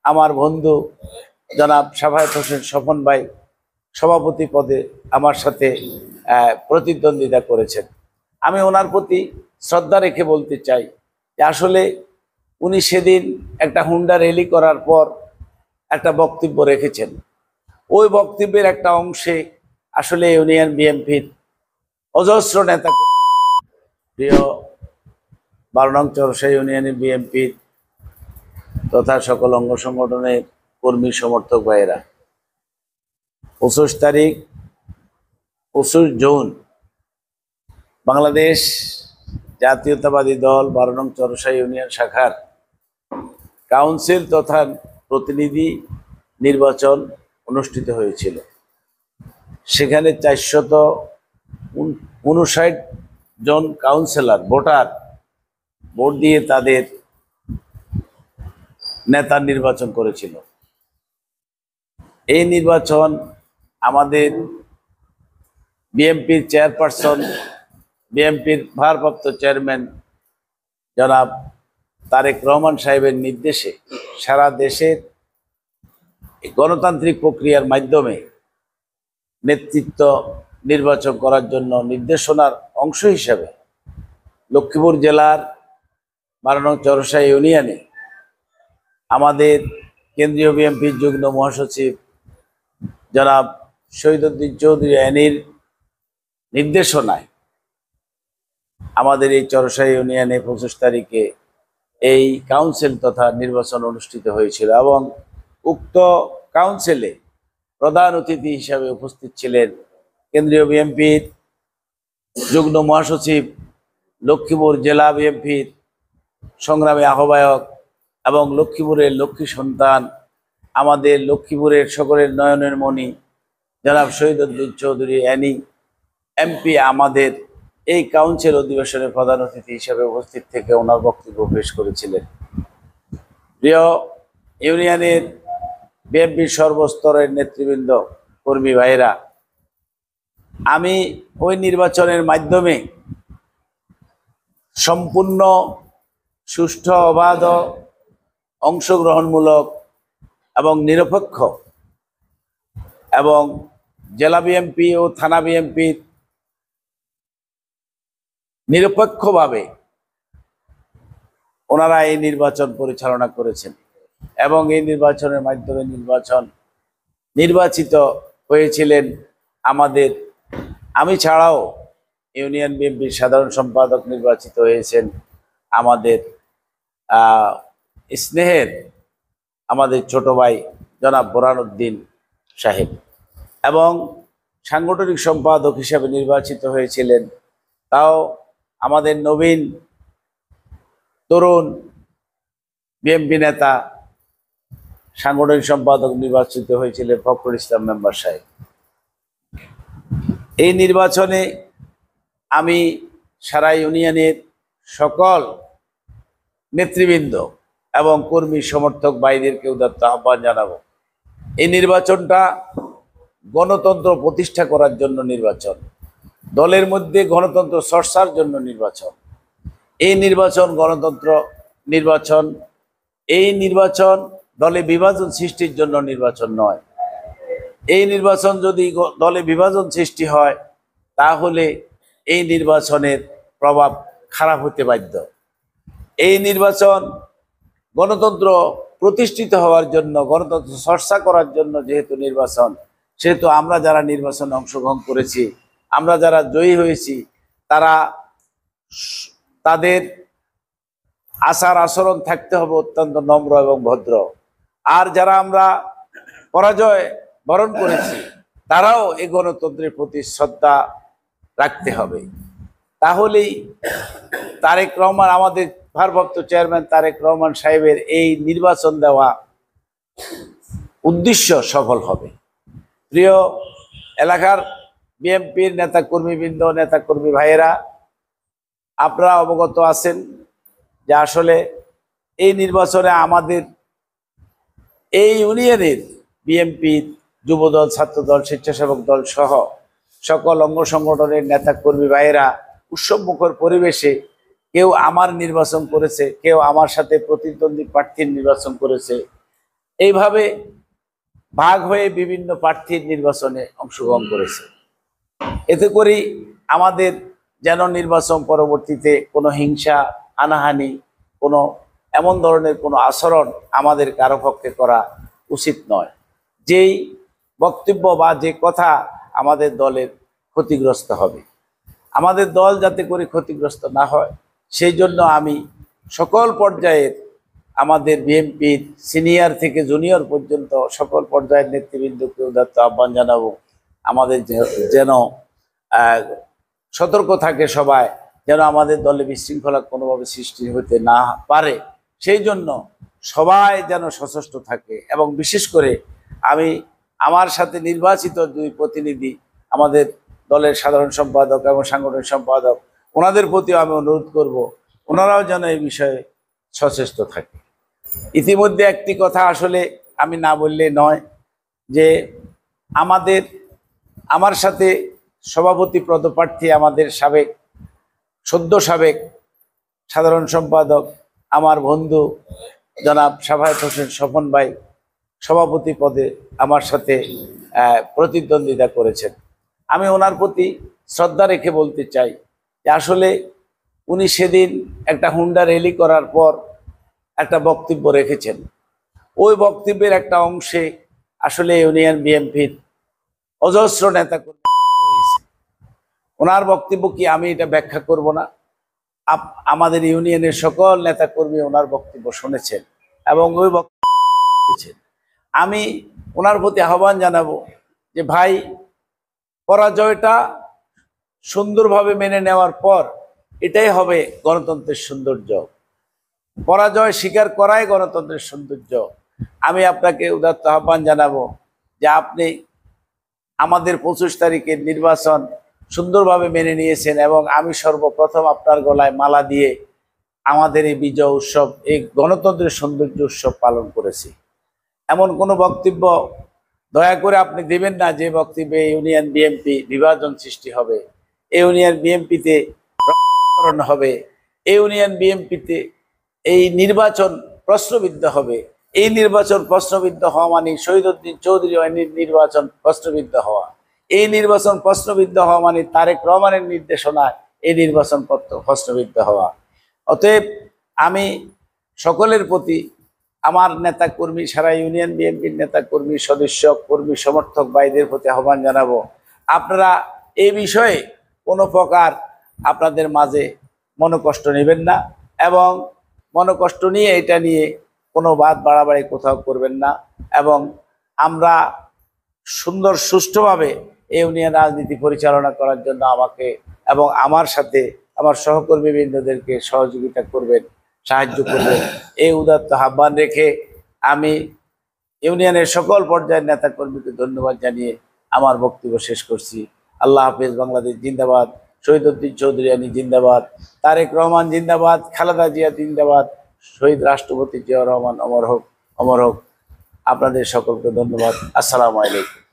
আমার বন্ধু জনাব শাফায়েত হোসেন স্বপন ভাই সভাপতি পদে আমার সাথে প্রতিদ্বন্দ্বিতা করেছেন। আমি ওনার প্রতি শ্রদ্ধা রেখে বলতে চাই যে আসলে উনি সেদিন একটা হুন্ডা র্যালি করার পর একটা বক্তব্য রেখেছেন। ওই বক্তব্যের একটা অংশে আসলে ইউনিয়ন বিএনপির অজস্র নেতা, প্রিয় 12 নং চরসাই ইউনিয়নের বিএনপির তথা সকল অঙ্গ সংগঠনের কর্মী সমর্থক ভাইয়েরা 25 তারিখ 25 জুন বাংলাদেশ জাতীয়তাবাদী দল 12 নং চরসাই ইউনিয়ন শাখার কাউন্সিল তথা প্রতিনিধি নির্বাচন অনুষ্ঠিত হয়েছিল। সেখানে 459 জন কাউন্সিলর ভোটার ভোট দিয়ে তাদের নেতা নির্বাচন করেছিল। এই নির্বাচন আমাদের বিএনপির চেয়ারপারসন, বিএনপির ভারপ্রাপ্ত চেয়ারম্যান জনাব তারেক রহমান সাহেবের নির্দেশে সারা দেশের গণতান্ত্রিক প্রক্রিয়ার মাধ্যমে নেতৃত্ব নির্বাচন করার জন্য নির্দেশনার অংশ হিসাবে লক্ষ্মীপুর জেলার 12 নং চরসাই ইউনিয়নে আমাদের কেন্দ্রীয় বিএনপির যুগ্ম মহাসচিব জনাব শহীদুদ্দিন চৌধুরী আইনির নির্দেশনায় আমাদের এই চরসাই ইউনিয়নে 25 তারিখে এই কাউন্সিল তথা নির্বাচন অনুষ্ঠিত হয়েছিল এবং উক্ত কাউন্সিলে প্রধান অতিথি হিসাবে উপস্থিত ছিলেন কেন্দ্রীয় বিএনপির যুগ্ম মহাসচিব, লক্ষ্মীপুর জেলা বিএনপির সংগ্রামী আহ্বায়ক এবং লক্ষ্মীপুরের লক্ষ্মী সন্তান, আমাদের লক্ষ্মীপুরের সকলের নয়নের মণি জনাব শহীদুদ্দিন চৌধুরী অ্যানি এমপি আমাদের এই কাউন্সিল অধিবেশনে প্রধান অতিথি হিসেবে উপস্থিত থেকে ওনার বক্তব্য পেশ করেছিলেন। প্রিয় ইউনিয়নের বিএনপির সর্বস্তরের নেতৃবৃন্দ, কর্মী ভাইয়েরা, আমি ওই নির্বাচনের মাধ্যমে সম্পূর্ণ সুষ্ঠু, অবাধ, অংশগ্রহণমূলক এবং নিরপেক্ষ এবং জেলা বিএনপি ও থানা বিএনপির নিরপেক্ষভাবে ওনারা এই নির্বাচন পরিচালনা করেছেন এবং এই নির্বাচনের মাধ্যমে নির্বাচিত হয়েছিলেন আমাদের, আমি ছাড়াও ইউনিয়ন বিএনপির সাধারণ সম্পাদক নির্বাচিত হয়েছেন আমাদের স্নেহের আমাদের ছোট ভাই জনাব বোরহানউদ্দিন সাহেব এবং সাংগঠনিক সম্পাদক হিসেবে নির্বাচিত হয়েছিলেন তাও আমাদের নবীন তরুণ বিএনপি নেতা, সাংগঠনিক সম্পাদক নির্বাচিত হয়েছিলেন ফখরুল ইসলাম মেম্বার সাহেব। এই নির্বাচনে আমি সারা ইউনিয়নের সকল নেতৃবৃন্দ এবং কর্মী সমর্থক ভাইদেরকে উদাত্ত আহ্বান জানাবো, এই নির্বাচনটা গণতন্ত্র প্রতিষ্ঠা করার জন্য নির্বাচন, দলের মধ্যে গণতন্ত্র চর্চার জন্য নির্বাচন। এই নির্বাচন গণতন্ত্র নির্বাচন, এই নির্বাচন দলে বিভাজন সৃষ্টির জন্য নির্বাচন নয়। এই নির্বাচন যদি দলে বিভাজন সৃষ্টি হয় তাহলে এই নির্বাচনের প্রভাব খারাপ হতে বাধ্য। এই নির্বাচন গণতন্ত্র প্রতিষ্ঠিত হওয়ার জন্য, গণতন্ত্র চর্চা করার জন্য যেহেতু নির্বাচন, সেহেতু আমরা যারা নির্বাচনে অংশগ্রহণ করেছি, আমরা যারা জয়ী হয়েছি, তাদের আচার আচরণ থাকতে হবে অত্যন্ত নম্র এবং ভদ্র। আর যারা আমরা পরাজয় বরণ করেছি তারাও এই গণতন্ত্রের প্রতি শ্রদ্ধা রাখতে হবে। তাহলেই তারেক রহমান, আমাদের ভারপ্রাপ্ত চেয়ারম্যান তারেক রহমান সাহেবের এই নির্বাচন দেওয়া উদ্দেশ্য সফল হবে। প্রিয় এলাকার বিএনপির নেতা কর্মীবৃন্দ, নেতা কর্মী ভাইয়েরা, আপনারা অবগত আছেন যে আসলে এই নির্বাচনে আমাদের এই ইউনিয়নের বিএনপির যুবদল, ছাত্রদল, স্বেচ্ছাসেবক দল সহ সকল অঙ্গ সংগঠনের নেতা কর্মী ভাইয়েরা উৎসবমুখর পরিবেশে কেউ আমার নির্বাচন করেছে, কেউ আমার সাথে প্রতিদ্বন্দ্বী প্রার্থীর নির্বাচন করেছে এইভাবে ভাগ হয়ে বিভিন্ন প্রার্থীর নির্বাচনে অংশগ্রহণ করেছে। এতে করে আমাদের যেন নির্বাচন পরবর্তীতে কোনো হিংসা, হানাহানি, কোনো এমন ধরনের কোনো আচরণ আমাদের কারো পক্ষে করা উচিত নয়। যেই বক্তব্য বা যে কথা আমাদের দলের ক্ষতিগ্রস্ত হবে, আমাদের দল যাতে করে ক্ষতিগ্রস্ত না হয়, সেই জন্য আমি সকল পর্যায়ের আমাদের বিএনপির সিনিয়র থেকে জুনিয়র পর্যন্ত সকল পর্যায়ের নেতৃবৃন্দকে উদাত্ত আহ্বান জানাবো, আমাদের যেন সতর্ক থাকে সবাই, যেন আমাদের দলে বিশৃঙ্খলা কোনোভাবে সৃষ্টি হতে না পারে। সেই জন্য সবাই যেন সচেষ্ট থাকে। এবং বিশেষ করে আমি আমার সাথে নির্বাচিত দুই প্রতিনিধি, আমাদের দলের সাধারণ সম্পাদক এবং সাংগঠনিক সম্পাদক, ওনাদের প্রতিও আমি অনুরোধ করব, ওনারাও যেন এই বিষয়ে সচেষ্ট থাকে। ইতিমধ্যে একটি কথা আসলে আমি না বললে নয়, যে আমার সাথে সভাপতি পদপ্রার্থী আমাদের সদ্য সাবেক সাধারণ সম্পাদক আমার বন্ধু জনাব শাফায়েত হোসেন স্বপন ভাই সভাপতি পদে আমার সাথে প্রতিদ্বন্দ্বিতা করেছেন। আমি ওনার প্রতি শ্রদ্ধা রেখে বলতে চাই যে আসলে উনি সেদিন একটা হুন্ডা র্যালি করার পর একটা বক্তব্য রেখেছেন। ওই বক্তব্যের একটা অংশে আসলে ইউনিয়ন বিএনপির অজস্র নেতা কর্মী হয়েছে। ওনার বক্তব্য কি আমি এটা ব্যাখ্যা করব না? আমাদের ইউনিয়নের সকল নেতা কর্মী ওনার বক্তব্য শুনেছেন এবং ওই বক্তব্য দিয়েছেন। আমি ওনার প্রতি আহ্বান জানাবো যে ভাই, পরাজয়টা সুন্দরভাবে মেনে নেওয়ার পর এটাই হবে গণতন্ত্রের সৌন্দর্য। পরাজয় স্বীকার করাই গণতন্ত্রের সৌন্দর্য। আমি আপনাকে উদাত্ত আহ্বান জানাবো যে আপনি আমাদের 25 তারিখের নির্বাচন সুন্দরভাবে মেনে নিয়েছেন এবং আমি সর্বপ্রথম আপনার গলায় মালা দিয়ে আমাদের এই বিজয় উৎসব, এই গণতন্ত্রের সৌন্দর্য উৎসব পালন করেছি। এমন কোনো বক্তব্য দয়া করে আপনি দেবেন না যে বক্তব্যে ইউনিয়ন বিএনপি বিভাজন সৃষ্টি হবে, ইউনিয়ন বিএনপিতে হবে, ইউনিয়ন বিএনপিতে এই নির্বাচন প্রশ্নবিদ্ধ হবে। এই নির্বাচন প্রশ্নবিদ্ধ হওয়া মানে শহীদউদ্দিন চৌধুরী নির্বাচন প্রশ্নবিদ্ধ হওয়া, এই নির্বাচন প্রশ্নবিদ্ধ হওয়া মানে তারেক রহমানের নির্দেশনায় এই নির্বাচন প্রশ্নবিদ্ধ হওয়া। অতএব আমি সকলের প্রতি, আমার নেতা কর্মী, সারা ইউনিয়ন বিএনপির নেতা কর্মী, সদস্য, কর্মী, সমর্থক ভাইদের প্রতি আহ্বান জানাবো, আপনারা এই বিষয়ে কোনো প্রকার আপনাদের মাঝে মনোকষ্ট নেবেন না এবং মনোকষ্ট নিয়ে এটা নিয়ে কোনো বাদ বাড়াবাড়ি কোথাও করবেন না। এবং আমরা সুন্দর সুষ্ঠুভাবে ইউনিয়ন রাজনীতি পরিচালনা করার জন্য আমাকে এবং আমার সাথে আমার সহকর্মীবৃন্দদেরকে সহযোগিতা করবেন, সাহায্য করবেন, এই উদাত্ত আহ্বান রেখে আমি ইউনিয়নের সকল পর্যায়ের নেতাকর্মীকে ধন্যবাদ জানিয়ে আমার বক্তব্য শেষ করছি। আল্লাহ হাফেজ। বাংলাদেশ জিন্দাবাদ। শহীদউদ্দিন চৌধুরী জিন্দাবাদ। তারেক রহমান জিন্দাবাদ। খালেদা জিয়া জিন্দাবাদ। শহীদ রাষ্ট্রপতি জিয়াউর রহমান অমর হোক, অমর হোক। আপনাদের সকলকে ধন্যবাদ। আসসালামু আলাইকুম।